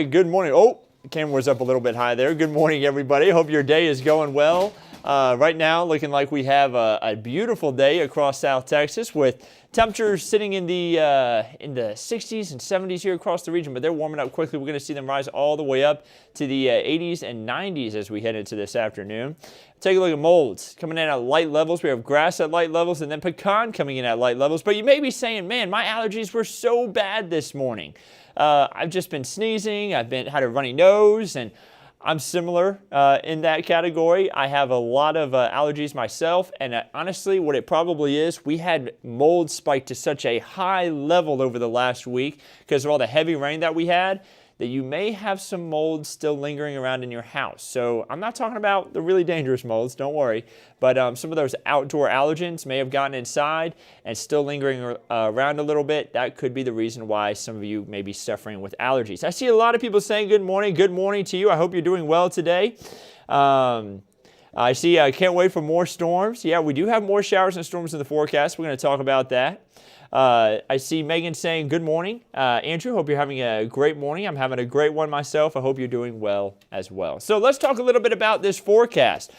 right, good morning. Oh, the camera was up a little bit high there. Good morning, everybody. Hope your day is going well. Right now, looking like we have a beautiful day across South Texas with temperatures sitting in the 60s and 70s here across the region, but they're warming up quickly. We're going to see them rise all the way up to the 80s and 90s as we head into this afternoon. Take a look at molds coming in at light levels. We have grass at light levels and then pecan coming in at light levels. But you may be saying, man, my allergies were so bad this morning. I've just been sneezing. I've had a runny nose, and I'm similar in that category. I have a lot of allergies myself, and honestly, what it probably is, we had mold spike to such a high level over the last week because of all the heavy rain that we had, that you may have some mold still lingering around in your house. So I'm not talking about the really dangerous molds, don't worry, but some of those outdoor allergens may have gotten inside and still lingering around a little bit. That could be the reason why some of you may be suffering with allergies. I see a lot of people saying good morning to you. I hope you're doing well today. I see, I can't wait for more storms. Yeah, we do have more showers and storms in the forecast. We're going to talk about that. I see Megan saying good morning. Andrew, hope you're having a great morning. I'm having a great one myself. I hope you're doing well as well. So let's talk a little bit about this forecast.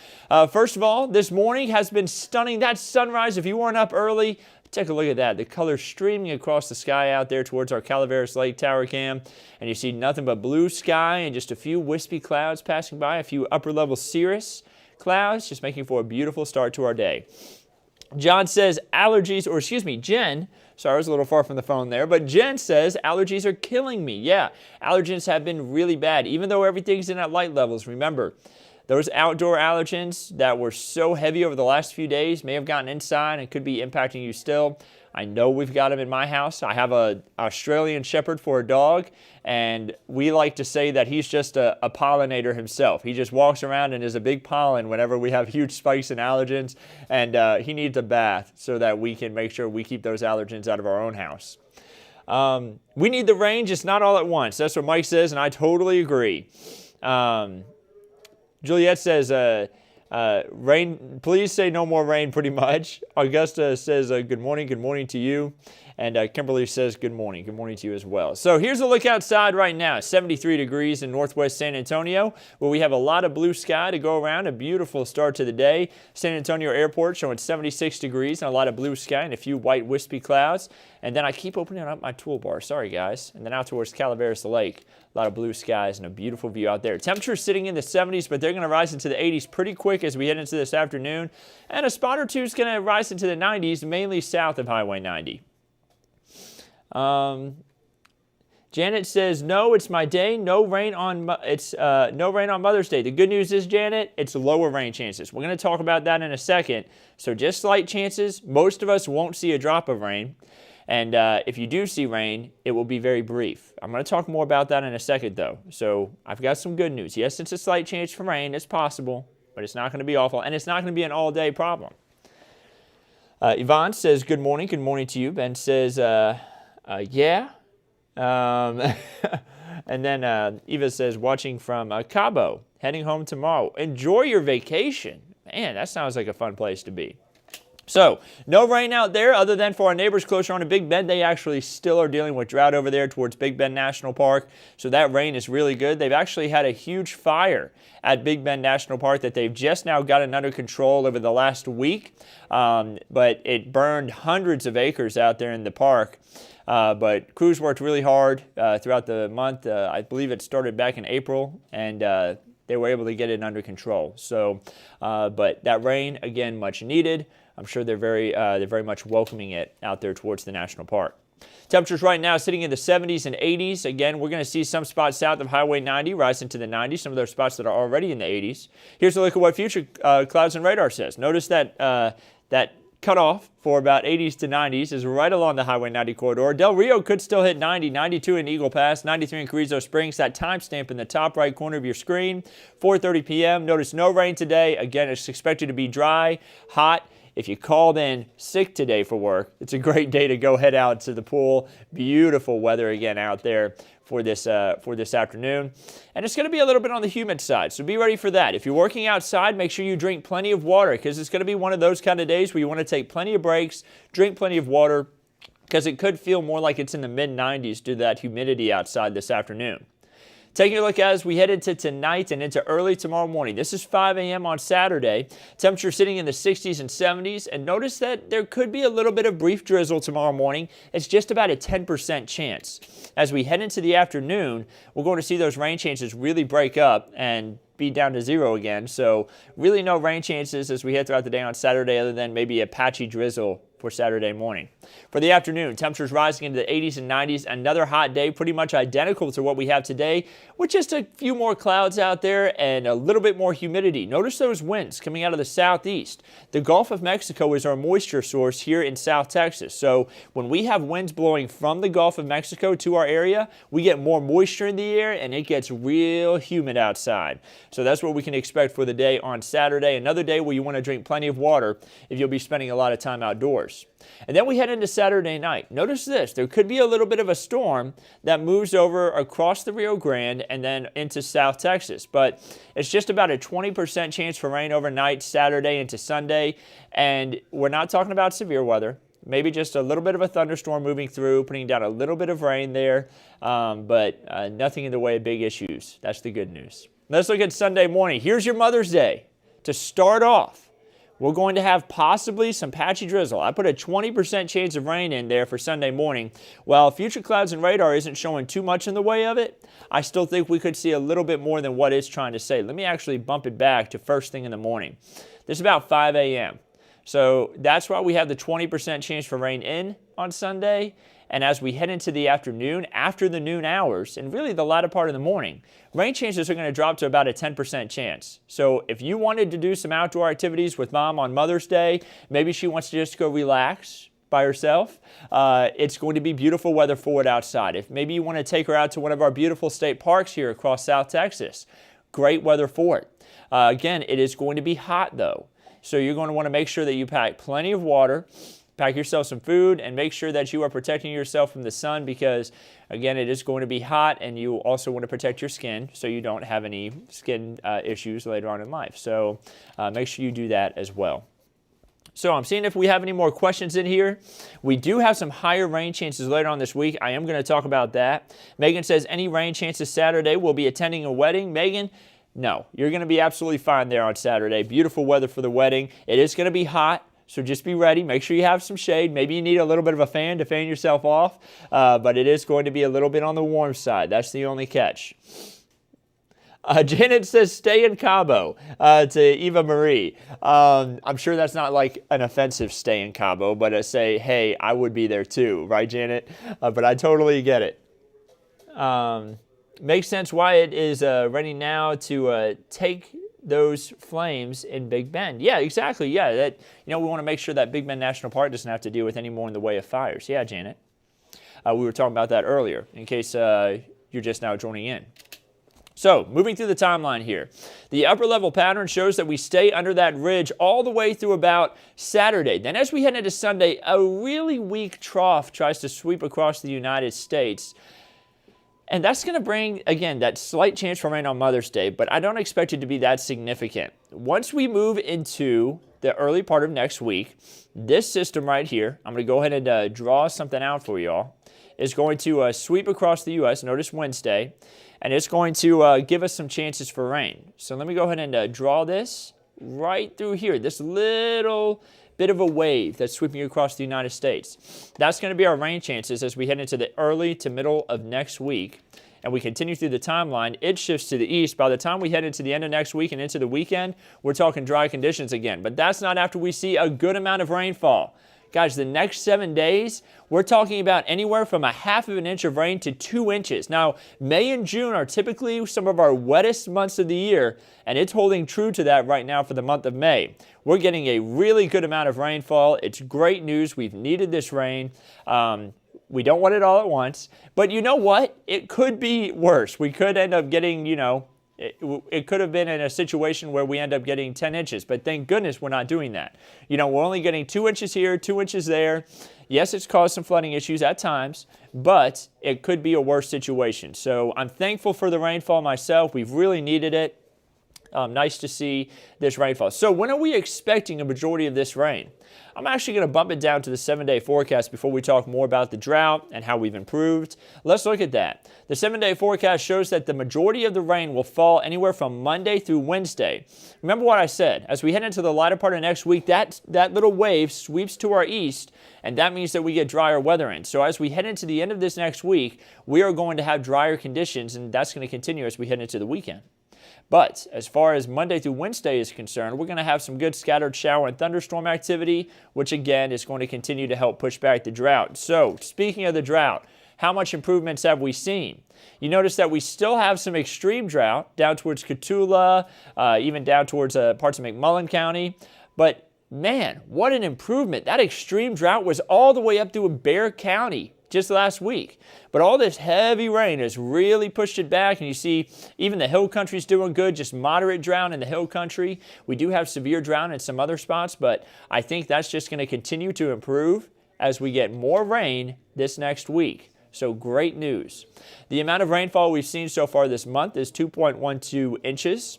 First of all, this morning has been stunning. That sunrise, if you weren't up early, take a look at that. The colors streaming across the sky out there towards our Calaveras Lake Tower Cam. And you see nothing but blue sky and just a few wispy clouds passing by, a few upper level cirrus clouds, just making for a beautiful start to our day. John says allergies, or excuse me, Jen, sorry, I was a little far from the phone there, but Jen says allergies are killing me. Yeah, allergens have been really bad, even though everything's in at light levels. Remember, those outdoor allergens that were so heavy over the last few days may have gotten inside and could be impacting you still. I know we've got them in my house. I have an Australian Shepherd for a dog, and we like to say that he's just a pollinator himself. He just walks around and is a big pollen whenever we have huge spikes in allergens, and he needs a bath so that we can make sure we keep those allergens out of our own house. We need the rain, just not all at once. That's what Mike says, and I totally agree. Juliet says, rain, please say no more rain, pretty much. Augusta says, good morning to you. And Kimberly says, good morning to you as well. So here's a look outside right now, 73 degrees in northwest San Antonio, where we have a lot of blue sky to go around, a beautiful start to the day. San Antonio Airport showing 76 degrees and a lot of blue sky and a few white wispy clouds. And then I keep opening up my toolbar, sorry guys. And then out towards Calaveras Lake, a lot of blue skies and a beautiful view out there. Temperatures sitting in the 70s, but they're going to rise into the 80s pretty quick as we head into this afternoon. And a spot or two is going to rise into the 90s, mainly south of Highway 90. Janet says, no, it's my day. No rain on Mother's Day. The good news is, Janet, it's lower rain chances. We're going to talk about that in a second. So just slight chances. Most of us won't see a drop of rain. And if you do see rain, it will be very brief. I'm going to talk more about that in a second, though. So I've got some good news. Yes, it's a slight chance for rain. It's possible, but it's not going to be awful. And it's not going to be an all-day problem. Yvonne says, good morning to you. Ben says, yeah. And then Eva says, watching from Cabo, heading home tomorrow. Enjoy your vacation. Man, that sounds like a fun place to be. So, no rain out there other than for our neighbors closer on to Big Bend. They actually still are dealing with drought over there towards Big Bend National Park. So that rain is really good. They've actually had a huge fire at Big Bend National Park that they've just now gotten under control over the last week. But it burned hundreds of acres out there in the park. But crews worked really hard throughout the month. I believe it started back in April, and they were able to get it under control. So, but that rain, again, much needed. I'm sure they're very much welcoming it out there towards the national park. Temperatures right now sitting in the 70s and 80s. Again, we're going to see some spots south of Highway 90 rise into the 90s, some of those spots that are already in the 80s. Here's a look at what future clouds and radar says. Notice that that cutoff for about 80s to 90s is right along the Highway 90 corridor. Del Rio could still hit 90, 92 in Eagle Pass, 93 in Carrizo Springs. That timestamp in the top right corner of your screen, 4:30 p.m. Notice no rain today. Again, it's expected to be dry, hot. If you called in sick today for work, it's a great day to go head out to the pool. Beautiful weather again out there for this afternoon. And it's going to be a little bit on the humid side, so be ready for that. If you're working outside, make sure you drink plenty of water because it's going to be one of those kind of days where you want to take plenty of breaks, drink plenty of water, because it could feel more like it's in the mid-90s due to that humidity outside this afternoon. Taking a look as we head into tonight and into early tomorrow morning. This is 5 a.m. on Saturday. Temperature sitting in the 60s and 70s. And notice that there could be a little bit of brief drizzle tomorrow morning. It's just about a 10% chance. As we head into the afternoon, we're going to see those rain chances really break up and be down to 0 again. So really no rain chances as we head throughout the day on Saturday other than maybe a patchy drizzle for Saturday morning. For the afternoon, temperatures rising into the 80s and 90s. Another hot day, pretty much identical to what we have today, with just a few more clouds out there and a little bit more humidity. Notice those winds coming out of the southeast. The Gulf of Mexico is our moisture source here in South Texas. So when we have winds blowing from the Gulf of Mexico to our area, we get more moisture in the air and it gets real humid outside. So that's what we can expect for the day on Saturday. Another day where you want to drink plenty of water if you'll be spending a lot of time outdoors. And then we head into Saturday night. Notice this, there could be a little bit of a storm that moves over across the Rio Grande and then into South Texas. But it's just about a 20% chance for rain overnight, Saturday into Sunday. And we're not talking about severe weather. Maybe just a little bit of a thunderstorm moving through, putting down a little bit of rain there, but nothing in the way of big issues. That's the good news. Let's look at Sunday morning. Here's your Mother's Day. To start off, we're going to have possibly some patchy drizzle. I put a 20% chance of rain in there for Sunday morning. While future clouds and radar isn't showing too much in the way of it, I still think we could see a little bit more than what it's trying to say. Let me actually bump it back to first thing in the morning. This is about 5 a.m. So that's why we have the 20% chance for rain in on Sunday. And as we head into the afternoon, after the noon hours, and really the latter part of the morning, rain chances are going to drop to about a 10% chance. So if you wanted to do some outdoor activities with Mom on Mother's Day, maybe she wants to just go relax by herself, it's going to be beautiful weather for it outside. If maybe you want to take her out to one of our beautiful state parks here across South Texas, great weather for it. Again, it is going to be hot though. So you're going to want to make sure that you pack plenty of water, pack yourself some food, and make sure that you are protecting yourself from the sun because, again, it is going to be hot, and you also want to protect your skin so you don't have any skin issues later on in life. So make sure you do that as well. So I'm seeing if we have any more questions in here. We do have some higher rain chances later on this week. I am going to talk about that. Megan says, any rain chances Saturday? We'll be attending a wedding. Megan, no, you're going to be absolutely fine there on Saturday. Beautiful weather for the wedding. It is going to be hot. So just be ready. Make sure you have some shade. Maybe you need a little bit of a fan to fan yourself off. But it is going to be a little bit on the warm side. That's the only catch. Janet says, stay in Cabo to Eva Marie. I'm sure that's not like an offensive stay in Cabo, but say, hey, I would be there too. Right, Janet? But I totally get it. Makes sense why it is ready now to take those flames in Big Bend. Yeah, exactly. Yeah, that, we want to make sure that Big Bend National Park doesn't have to deal with any more in the way of fires. Yeah, Janet. We were talking about that earlier in case you're just now joining in. So, moving through the timeline here. The upper level pattern shows that we stay under that ridge all the way through about Saturday. Then as we head into Sunday, a really weak trough tries to sweep across the United States. And that's going to bring, again, that slight chance for rain on Mother's Day, but I don't expect it to be that significant. Once we move into the early part of next week, this system right here, I'm going to go ahead and draw something out for y'all, is going to sweep across the U.S., notice Wednesday, and it's going to give us some chances for rain. So let me go ahead and draw this right through here, this little bit of a wave that's sweeping across the United States. That's going to be our rain chances as we head into the early to middle of next week. And we continue through the timeline. It shifts to the east. By the time we head into the end of next week and into the weekend, we're talking dry conditions again. But that's not after we see a good amount of rainfall. Guys, the next 7 days, we're talking about anywhere from 1/2 inch of rain to 2 inches. Now, May and June are typically some of our wettest months of the year, and it's holding true to that right now for the month of May. We're getting a really good amount of rainfall. It's great news. We've needed this rain. We don't want it all at once. But you know what? It could be worse. We could end up getting, it could have been in a situation where we end up getting 10 inches, but thank goodness we're not doing that. We're only getting 2 inches here, 2 inches there. Yes, it's caused some flooding issues at times, but it could be a worse situation. So I'm thankful for the rainfall myself. We've really needed it. Nice to see this rainfall. So when are we expecting a majority of this rain? I'm actually going to bump it down to the 7-day forecast before we talk more about the drought and how we've improved. Let's look at that. The 7-day forecast shows that the majority of the rain will fall anywhere from Monday through Wednesday. Remember what I said. As we head into the latter part of next week, that little wave sweeps to our east, and that means that we get drier weather in. So as we head into the end of this next week, we are going to have drier conditions, and that's going to continue as we head into the weekend. But as far as Monday through Wednesday is concerned, we're going to have some good scattered shower and thunderstorm activity, which again is going to continue to help push back the drought. So speaking of the drought, how much improvements have we seen? You notice that we still have some extreme drought down towards Cotulla, even down towards parts of McMullen County. But man, what an improvement. That extreme drought was all the way up to Bexar County just last week. But all this heavy rain has really pushed it back, and you see even the hill country is doing good, just moderate drought in the hill country. We do have severe drought in some other spots, but I think that's just going to continue to improve as we get more rain this next week. So great news. The amount of rainfall we've seen so far this month is 2.12 inches.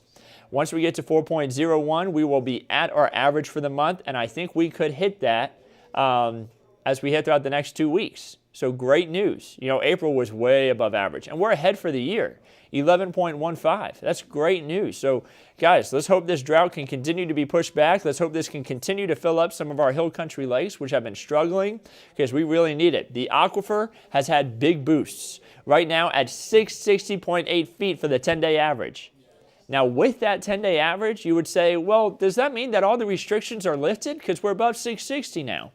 Once we get to 4.01, we will be at our average for the month, and I think we could hit that as we head throughout the next 2 weeks. So great news. You know, April was way above average, and we're ahead for the year, 11.15. That's great news. So guys, let's hope this drought can continue to be pushed back. Let's hope this can continue to fill up some of our hill country lakes, which have been struggling, because we really need it. The Aquifer has had big boosts, right now at 660.8 feet for the 10-day average. Now, with that 10-day average, you would say, well, does that mean that all the restrictions are lifted? Because we're above 660 now.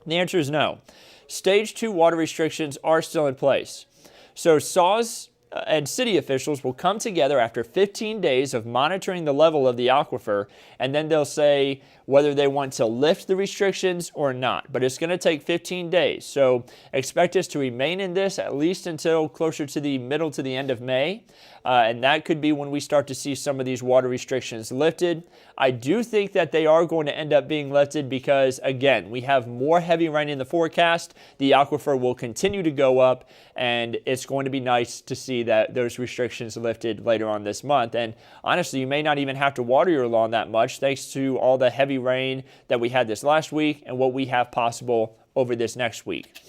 The answer is no. Stage 2 water restrictions are still in place. So SAWS and city officials will come together after 15 days of monitoring the level of the aquifer, and then they'll say whether they want to lift the restrictions or not. But it's going to take 15 days. So expect us to remain in this at least until closer to the middle to the end of May. And that could be when we start to see some of these water restrictions lifted. I do think that they are going to end up being lifted because, again, we have more heavy rain in the forecast. The aquifer will continue to go up, and it's going to be nice to see that those restrictions lifted later on this month. And honestly, you may not even have to water your lawn that much thanks to all the heavy rain that we had this last week and what we have possible over this next week.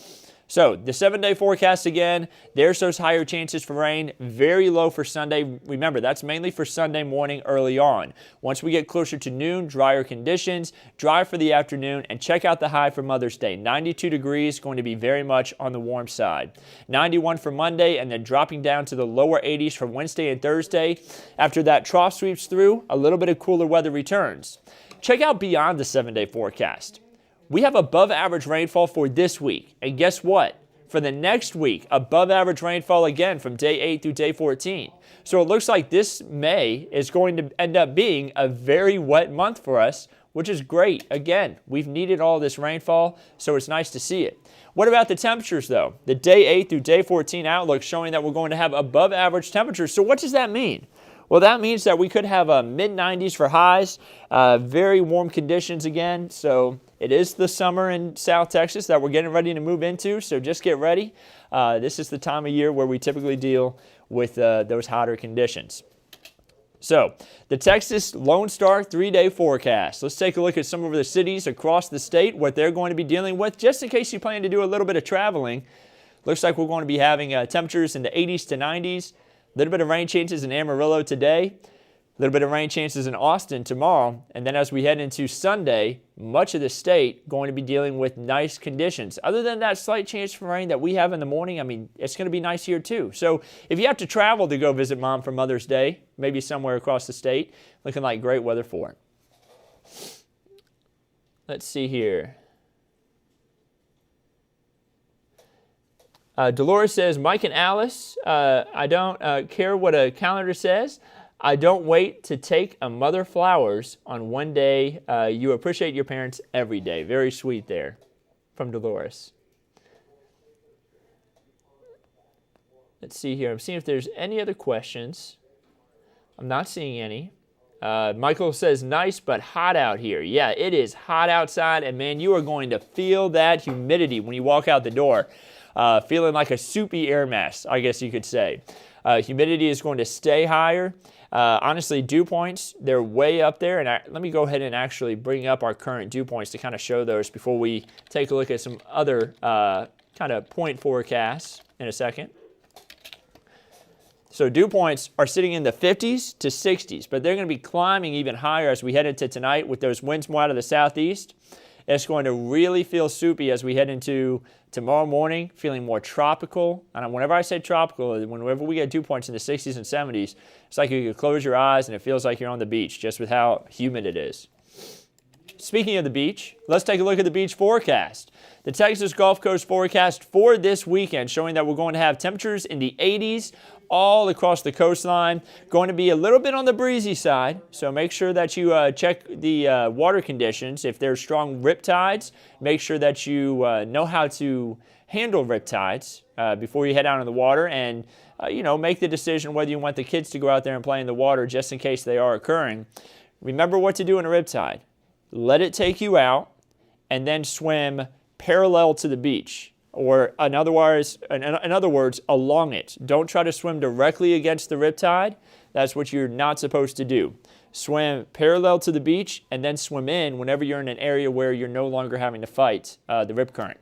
So the 7-day forecast again, there's those higher chances for rain, very low for Sunday. Remember, that's mainly for Sunday morning early on. Once we get closer to noon, drier conditions, dry for the afternoon, and check out the high for Mother's Day. 92 degrees, going to be very much on the warm side. 91 for Monday, and then dropping down to the lower 80s for Wednesday and Thursday. After that trough sweeps through, a little bit of cooler weather returns. Check out beyond the 7-day forecast. We have above average rainfall for this week. And guess what? For the next week, above average rainfall again from day 8 through day 14. So it looks like this May is going to end up being a very wet month for us, which is great. Again, we've needed all this rainfall, so it's nice to see it. What about the temperatures though? The day 8 through day 14 outlook showing that we're going to have above average temperatures. So what does that mean? Well, that means that we could have mid-90s for highs, very warm conditions again. So it is the summer in South Texas that we're getting ready to move into, so just get ready. This is the time of year where we typically deal with those hotter conditions. So the Texas Lone Star 3-day forecast. Let's take a look at some of the cities across the state, what they're going to be dealing with, just in case you plan to do a little bit of traveling. Looks like we're going to be having temperatures in the 80s to 90s. A little bit of rain chances in Amarillo today, a little bit of rain chances in Austin tomorrow, and then as we head into Sunday, much of the state going to be dealing with nice conditions. Other than that slight chance for rain that we have in the morning, I mean, it's going to be nice here too. So if you have to travel to go visit Mom for Mother's Day, maybe somewhere across the state, looking like great weather for it. Let's see here. Dolores says, Mike and Alice, I don't care what a calendar says. I don't wait to take a mother flowers on one day. You appreciate your parents every day. Very sweet there from Dolores. Let's see here. I'm seeing if there's any other questions. I'm not seeing any. Michael says, nice but hot out here. Yeah, it is hot outside, and man, you are going to feel that humidity when you walk out the door. Feeling like a soupy air mass, I guess you could say. Humidity is going to stay higher. Honestly, dew points, they're way up there. And let me go ahead and actually bring up our current dew points to kind of show those before we take a look at some other kind of point forecasts in a second. So dew points are sitting in the 50s to 60s, but they're going to be climbing even higher as we head into tonight with those winds more out of the southeast. It's going to really feel soupy as we head into tomorrow morning, feeling more tropical. And whenever I say tropical, whenever we get dew points in the 60s and 70s, it's like you could close your eyes and it feels like you're on the beach just with how humid it is. Speaking of the beach, let's take a look at the beach forecast. The Texas Gulf Coast forecast for this weekend showing that we're going to have temperatures in the 80s all across the coastline. Going to be a little bit on the breezy side, so make sure that you check the water conditions. If there's strong rip tides, make sure that you know how to handle rip tides before you head out in the water, and make the decision whether you want the kids to go out there and play in the water just in case they are occurring. Remember what to do in a rip tide. Let it take you out and then swim parallel to the beach, or in other words, along it. Don't try to swim directly against the riptide. That's what you're not supposed to do. Swim parallel to the beach and then swim in whenever you're in an area where you're no longer having to fight the rip current.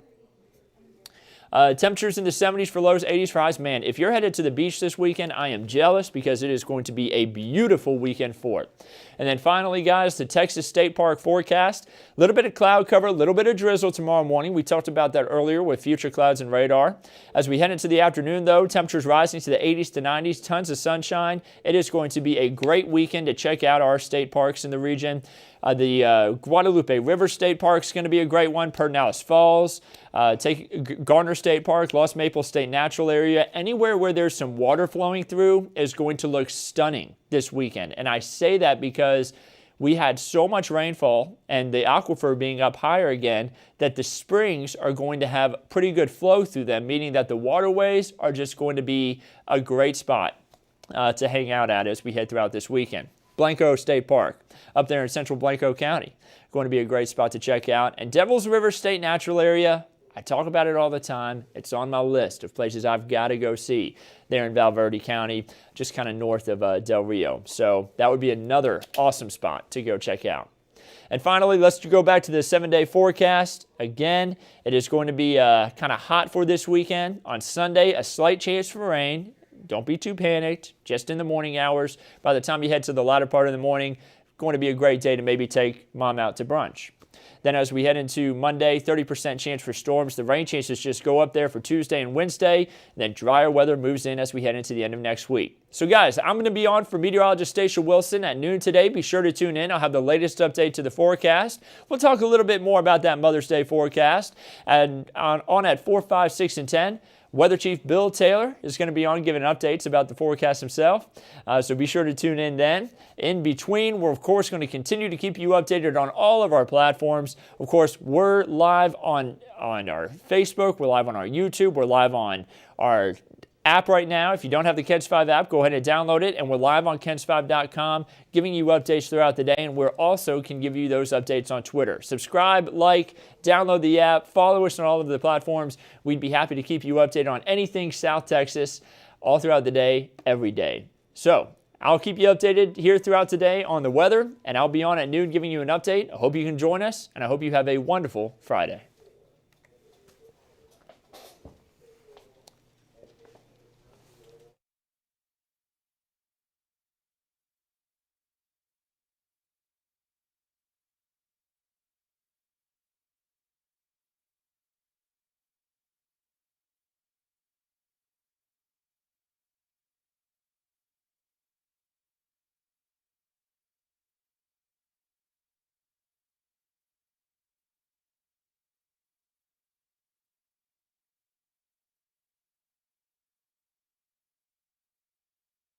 Temperatures in the 70s for lows, 80s for highs. Man, if you're headed to the beach this weekend, I am jealous because it is going to be a beautiful weekend for it. And then finally, guys, the Texas State Park forecast. A little bit of cloud cover, a little bit of drizzle tomorrow morning. We talked about that earlier with future clouds and radar. As we head into the afternoon, though, temperatures rising to the 80s to 90s, tons of sunshine. It is going to be a great weekend to check out our state parks in the region. The Guadalupe River State Park is going to be a great one. Pedernales Falls, take Garner State Park, Lost Maple State Natural Area. Anywhere where there's some water flowing through is going to look stunning this weekend. And I say that because we had so much rainfall and the aquifer being up higher again that the springs are going to have pretty good flow through them, meaning that the waterways are just going to be a great spot to hang out at as we head throughout this weekend. Blanco State Park, up there in central Blanco County. Going to be a great spot to check out. And Devils River State Natural Area, I talk about it all the time. It's on my list of places I've got to go see there in Valverde County, just kind of north of Del Rio. So that would be another awesome spot to go check out. And finally, let's go back to the 7-day forecast. Again, it is going to be kind of hot for this weekend. On Sunday, a slight chance for rain. Don't be too panicked, just in the morning hours. By the time you head to the latter part of the morning, going to be a great day to maybe take mom out to brunch. Then as we head into Monday, 30% chance for storms. The rain chances just go up there for Tuesday and Wednesday. And then drier weather moves in as we head into the end of next week. So guys, I'm going to be on for Meteorologist Andrew Wilson at noon today. Be sure to tune in. I'll have the latest update to the forecast. We'll talk a little bit more about that Mother's Day forecast. And on at 4, 5, 6, and 10. Weather Chief Bill Taylor is going to be on giving updates about the forecast himself, so be sure to tune in then. In between, we're of course going to continue to keep you updated on all of our platforms. Of course, we're live on our Facebook, we're live on our YouTube, we're live on our app right now. If you don't have the KENS 5 app, go ahead and download it, and we're live on KENS5.com giving you updates throughout the day, and we also can give you those updates on Twitter. Subscribe, like, download the app, follow us on all of the platforms. We'd be happy to keep you updated on anything South Texas all throughout the day, every day. So I'll keep you updated here throughout today on the weather, and I'll be on at noon giving you an update. I hope you can join us, and I hope you have a wonderful Friday.